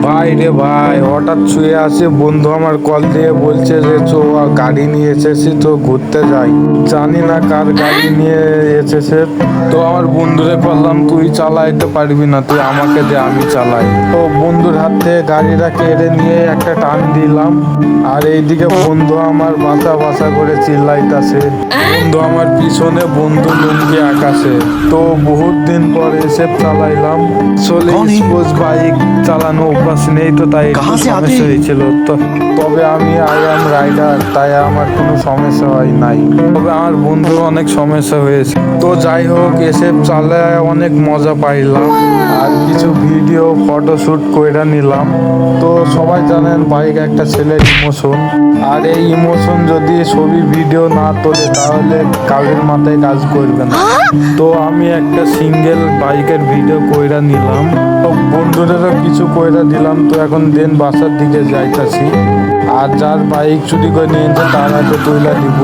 ভাই রে ভাই, হঠাৎ শুয়ে আছে, বন্ধু আমার কল দিয়ে বলছে যে চো গাড়ি নিয়ে এসেছি তো ঘুরতে যাই। জানি না কার গাড়ি নিয়ে এসেছে। তো আমার বন্ধুরে বললাম তুই চালাইতে পারবি না, তুই আমাকে দে আমি চালাই। তো বন্ধুর হাত থেকে গাড়িটা কেড়ে নিয়ে একটা টান দিলাম। আর এইদিকে বন্ধু আমার বাঁচা বাঁচা করে চিল্লাইতাছে। বন্ধু আমার পিছনে, বন্ধু লুঙ্গি আকাশে। তো বহুত দিন পর এসে চালাইলাম। চলে স্পোর্টস বাইক চালানো অভ্যাস নেই, তো তাই একটু সমস্যা হয়েছিল। তো তবে আমি আই এম রাইডার, তাই আমার কোনো সমস্যা হয় নাই। তবে আমার বন্ধুর অনেক সমস্যা হয়েছে। তো যাই হোক, এসে চালায় অনেক মজা পাইলাম। আর কিছু ভিডিও ফটোশুট কইরা নিলাম। তো সবাই জানেন বাইক একটা ছেলের ইমোশন। আর এই ইমোশন যদি ছবি ভিডিও না তোলে তাহলে কাজের মাথায় কাজ করবে না। তো আমি একটা সিঙ্গেল বাইকের ভিডিও কইরা নিলাম। তো বন্ধুদেরও কিছু কইরা দিলাম। তো এখন দেন বাসার দিকে যাইতাছি। আর যার বাইক চুরি করে নিয়েছে তার হাতে তুইলা দিব।